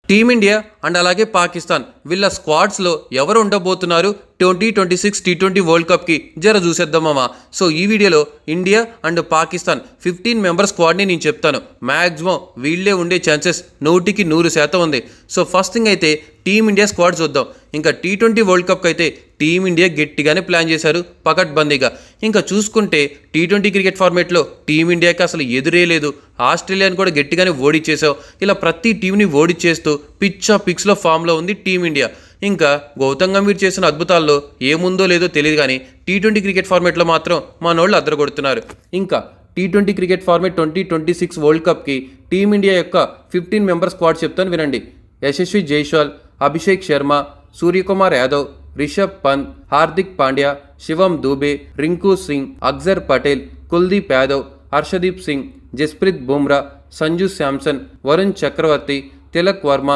Team India and అలాగే పాకిస్తాన్ వీళ్ళ స్క్వాడ్స్లో ఎవరు ఉండబోతున్నారు 2026 టీ20 వరల్డ్ కప్కి జర చూసేద్దామమ్మా. సో ఈ వీడియోలో ఇండియా అండ్ పాకిస్తాన్ 15 మెంబర్ స్క్వాడ్ని నేను చెప్తాను. మ్యాక్సిమం వీళ్ళే ఉండే ఛాన్సెస్ 100% ఉంది. సో ఫస్ట్ థింగ్ అయితే టీమిండియా స్క్వాడ్ చూద్దాం. ఇంకా టీ20 వరల్డ్ కప్కి అయితే టీమిండియా గట్టిగానే ప్లాన్ చేశారు పకడ్బందీగా. ఇంకా చూసుకుంటే టీ20 క్రికెట్ ఫార్మేట్లో టీమిండియాకి అసలు ఎదురే లేదు. ఆస్ట్రేలియాని కూడా గట్టిగానే ఓడిచ్చేసావు. ఇలా ప్రతి టీంని ఓడిచ్చేస్తూ పిక్స్లో ఫామ్లో ఉంది టీమిండియా. ఇంకా గౌతమ్ గంభీర్ చేసిన అద్భుతాల్లో ఏముందో లేదో తెలియదు కానీ టీ20 క్రికెట్ ఫార్మేట్లో మాత్రం మనోళ్ళు అద్దరగొడుతున్నారు. ఇంకా టీ20 క్రికెట్ ఫార్మేట్ 2026 వరల్డ్ కప్కి టీమిండియా యొక్క 15 మెంబర్ స్క్వాడ్ చెప్తాను వినండి. యశస్వి జైస్వాల్, అభిషేక్ శర్మ, సూర్యకుమార్ యాదవ్, రిషబ్ పంత్, హార్దిక్ పాండ్యా, శివం దూబే, రింకు సింగ్, అక్సర్ పటేల్, కుల్దీప్ యాదవ్, హర్షదీప్ సింగ్, జస్ప్రీత్ బుమ్రా, సంజు శాంసన్, వరుణ్ చక్రవర్తి, తిలక్ వర్మ,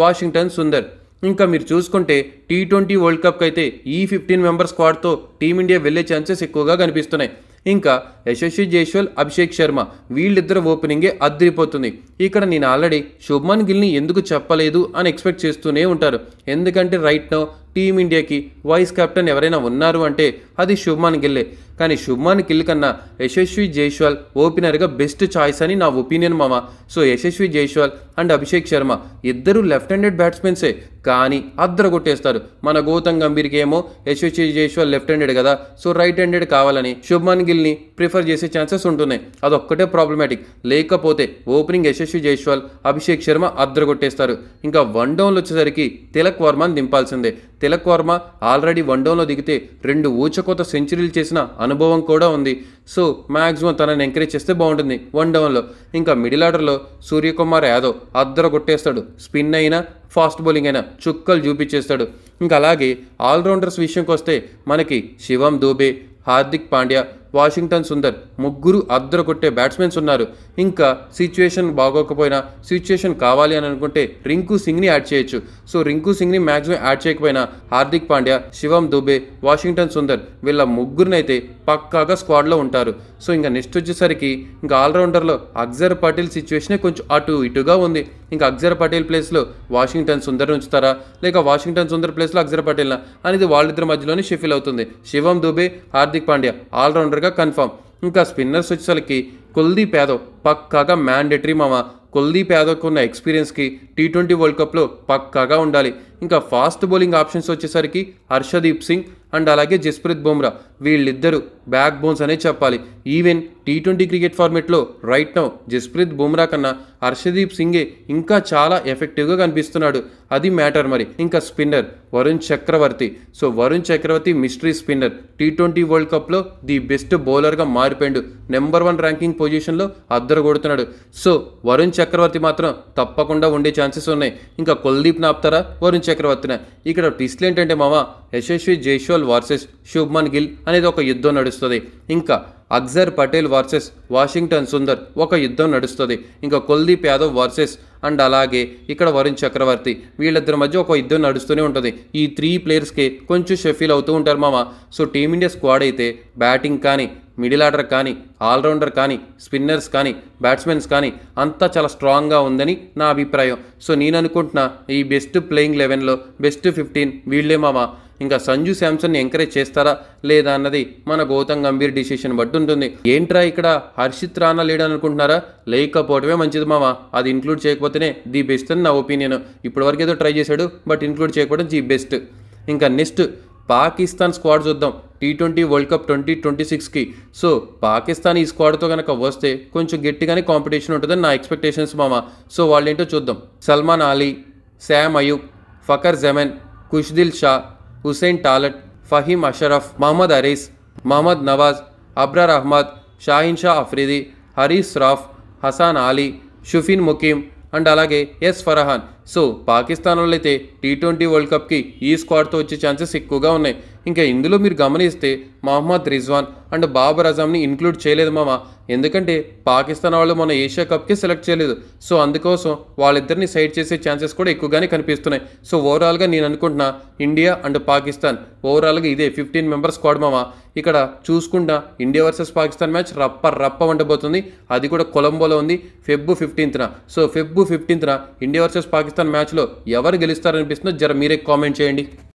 వాషింగ్టన్ సుందర్. ఇంకా మీరు చూసుకుంటే టీ20 వరల్డ్ కప్కి అయితే ఈ 15 మెంబర్ స్క్వాడ్తో టీమిండియా వెళ్ళే ఛాన్సెస్ ఎక్కువగా కనిపిస్తున్నాయి. ఇంకా యశస్వి జైస్వాల్, అభిషేక్ శర్మ వీళ్ళిద్దరు ఓపెనింగే అద్దరిపోతుంది. ఇక్కడ నేను ఆల్రెడీ శుభ్మన్ గిల్ని ఎందుకు చెప్పలేదు అని ఎక్స్పెక్ట్ చేస్తూనే ఉంటారు. ఎందుకంటే రైట్ నౌ టీమిండియాకి వైస్ కెప్టెన్ ఎవరైనా ఉన్నారు అంటే అది శుభ్మన్ గిల్లే. కానీ శుభ్మన్ గిల్ కన్నా యశస్వి జైస్వాల్ ఓపెనర్గా బెస్ట్ చాయిస్ అని నా ఒపీనియన్ మామ. సో యశస్వి జైస్వాల్ అండ్ అభిషేక్ శర్మ ఇద్దరు లెఫ్ట్ హ్యాండెడ్ బ్యాట్స్మెన్సే కానీ అద్దరు కొట్టేస్తారు. మన గౌతమ్ గంభీర్కి ఏమో యశస్వి జైస్వాల్ లెఫ్ట్ హ్యాండెడ్ కదా, సో రైట్ హ్యాండెడ్ కావాలని శుభ్మన్ గిల్ని ప్రిఫర్ చేసే ఛాన్సెస్ ఉంటున్నాయి. అదొక్కటే ప్రాబ్లమాటిక్. లేకపోతే ఓపెనింగ్ యశస్వి జైస్వాల్, అభిషేక్ శర్మ అద్దరు కొట్టేస్తారు. ఇంకా వన్ డౌన్లో వచ్చేసరికి తిలక్ వర్మని దింపాల్సిందే. తిలక్ వర్మ ఆల్రెడీ వన్ డౌన్లో దిగితే 2 ఊచకోత సెంచరీలు చేసిన అనుభవం కూడా ఉంది. సో మ్యాక్సిమం తనని ఎంకరేజ్ చేస్తే బాగుంటుంది వన్ డౌన్లో. ఇంకా మిడిల్ ఆర్డర్లో సూర్యకుమార్ యాదవ్ అద్దరు కొట్టేస్తాడు. స్పిన్ అయినా ఫాస్ట్ బౌలింగ్ అయినా చుక్కలు చూపించేస్తాడు. ఇంకా అలాగే ఆల్రౌండర్స్ విషయంకి వస్తే మనకి శివం దూబే, హార్దిక్ పాండ్యా, వాషింగ్టన్ సుందర్ ముగ్గురు అద్దరు కొట్టే బ్యాట్స్మెన్స్ ఉన్నారు. ఇంకా సిచ్యువేషన్ బాగోకపోయినా సిచ్యువేషన్ కావాలి అని అనుకుంటే రింకు సింగ్ని యాడ్ చేయొచ్చు. సో రింకు సింగ్ని మ్యాక్సిమం యాడ్ చేయకపోయినా హార్దిక్ పాండ్యా, శివం దూబే, వాషింగ్టన్ సుందర్ వీళ్ళ ముగ్గురినైతే పక్కాగా స్క్వాడ్లో ఉంటారు. సో ఇంకా నెక్స్ట్ వచ్చేసరికి ఇంకా ఆల్రౌండర్లో అక్సర్ పటేల్ సిచ్యువేషనే కొంచెం అటు ఇటుగా ఉంది. ఇంకా అక్సర్ పటేల్ ప్లేస్లో వాషింగ్టన్ సుందర్ ఉంచుతారా లేక వాషింగ్టన్ సుందర్ ప్లేస్లో అక్సర్ పటేల్నా అనేది వాళ్ళిద్దరి మధ్యలోనే షిఫిల్ అవుతుంది. శివం దూబే, హార్దిక్ పాండ్యా ఆల్రౌండర్గా కన్ఫర్మ్. ఇంకా స్పిన్నర్స్ వచ్చేసరికి కుల్దీప్ యాదవ్ పక్కాగా మ్యాండేటరీ మామ. కుల్దీప్ యాదవ్కి ఉన్న ఎక్స్పీరియన్స్కి టీ20 వరల్డ్ కప్లో పక్కాగా ఉండాలి. ఇంకా ఫాస్ట్ బౌలింగ్ ఆప్షన్స్ వచ్చేసరికి హర్షదీప్ సింగ్ అండ్ అలాగే జస్ప్రీత్ బుమ్రా వీళ్ళిద్దరూ బ్యాక్ బోన్స్ అనే చెప్పాలి. ఈవెన్ టీ20 క్రికెట్ ఫార్మేట్లో రైట్ నౌ జస్ప్రీత్ బుమ్రా కన్నా హర్షదీప్ సింగే ఇంకా చాలా ఎఫెక్టివ్గా కనిపిస్తున్నాడు. అది మ్యాటర్ మరి. ఇంకా స్పిన్నర్ వరుణ్ చక్రవర్తి. సో వరుణ్ చక్రవర్తి మిస్టరీ స్పిన్నర్. టీ20 వరల్డ్ కప్లో ది బెస్ట్ బౌలర్గా మారిపోయాడు. నెంబర్ 1 ర్యాంకింగ్ పొజిషన్లో అద్దరు కొడుతున్నాడు. సో వరుణ్ చక్రవర్తి మాత్రం తప్పకుండా ఉండే ఛాన్సెస్ ఉన్నాయి. ఇంకా కుల్దీప్ ఆపుతారా వరుణ్ చక్రవర్తిన? ఇక్కడ ట్విస్ట్లు ఏంటంటే మామ యశస్వి జైస్వాల్ వర్సెస్ శుభ్మన్ గిల్ అనేది ఒక యుద్ధం నడుస్తుంది. ఇంకా అక్సర్ పటేల్ వర్సెస్ వాషింగ్టన్ సుందర్ ఒక యుద్ధం నడుస్తుంది. ఇంకా కుల్దీప్ యాదవ్ వర్సెస్ అండ్ అలాగే ఇక్కడ వరుణ్ చక్రవర్తి వీళ్ళిద్దరి మధ్య ఒక యుద్ధం నడుస్తూనే ఉంటుంది. ఈ 3 ప్లేయర్స్కి కొంచెం షెఫీల్ అవుతూ ఉంటారు మామ. సో టీమిండియా స్క్వాడ్ అయితే బ్యాటింగ్ కానీ మిడిల్ ఆర్డర్ కానీ ఆల్రౌండర్ కానీ స్పిన్నర్స్ కానీ బ్యాట్స్మెన్స్ కానీ అంతా చాలా స్ట్రాంగ్గా ఉందని నా అభిప్రాయం. సో నేను అనుకుంటున్నా ఈ బెస్ట్ ప్లేయింగ్ 11లో బెస్ట్ 15 వీళ్ళే మామ. ఇంకా సంజు శాంసన్ని ఎంకరేజ్ చేస్తారా లేదా అన్నది మన గౌతమ్ గంభీర్ డిసిషన్ బట్టి ఉంటుంది. ఏంట్రా ఇక్కడ హర్షిత్ రాణా లేడనుకుంటున్నారా? లేకపోవడమే మంచిది మామ. అది ఇంక్లూడ్ చేయకపోతేనే ది బెస్ట్ అని నా ఒపీనియన్. ఇప్పటివరకు ఏదో ట్రై చేశాడు బట్ ఇంక్లూడ్ చేయకపోవడం ది బెస్ట్. ఇంకా నెక్స్ట్ పాకిస్తాన్ స్క్వాడ్ చూద్దాం టీ20 వరల్డ్ కప్ 2026కి. సో పాకిస్తాన్ ఈ స్క్వాడ్తో కనుక వస్తే కొంచెం గట్టిగానే కాంపిటీషన్ ఉంటుందని నా ఎక్స్పెక్టేషన్స్ మామ. సో వాళ్ళు ఏంటో చూద్దాం. సల్మాన్ అలీ, శామ్ అయూబ్, ఫకర్ జమన్, కుష్దిల్ షా, హుసేన్ టాలట్, ఫహీమ్ అషరఫ్, మహమ్మద్ హరీస్, మహమ్మద్ నవాజ్, అబ్రార్ అహ్మద్, షాహిన్ షా అఫ్రీది, హరీస్ రాఫ్, హసాన్ అలీ, షుఫీన్ ముకీమ్ అండ్ అలాగే ఎస్ ఫరహాన్. సో పాకిస్తాన్ వాళ్ళు అయితే టీ20 వరల్డ్ కప్కి ఈ స్క్వాడ్తో వచ్చే ఛాన్సెస్ ఎక్కువగా ఉన్నాయి. ఇంకా ఇందులో మీరు గమనిస్తే మహమ్మద్ రిజ్వాన్ అండ్ బాబర్ అజమ్ని ఇంక్లూడ్ చేయలేదు మామ. ఎందుకంటే పాకిస్తాన్ వాళ్ళు మన ఏషియా కప్కి సెలెక్ట్ చేయలేదు. సో అందుకోసం వాళ్ళిద్దరిని సైడ్ చేసే ఛాన్సెస్ కూడా ఎక్కువగానే కనిపిస్తున్నాయి. సో ఓవరాల్గా నేను అనుకుంటున్నా ఇండియా అండ్ పాకిస్తాన్ ఓవరాల్గా ఇదే 15 మెంబర్ స్క్వాడ్ మామ. ఇక్కడ చూసుకుంటా ఇండియా వర్సెస్ పాకిస్తాన్ మ్యాచ్ రప్ప ఉండబోతుంది. అది కూడా కొలంబోలో ఉంది Feb 15న. సో Feb 15న ఇండియా వర్సెస్ పాకిస్తాన్ పాకిస్తాన్ మ్యాచ్లో ఎవరు గెలుస్తారనిపిస్తుందో జర మీరే కామెంట్ చేయండి.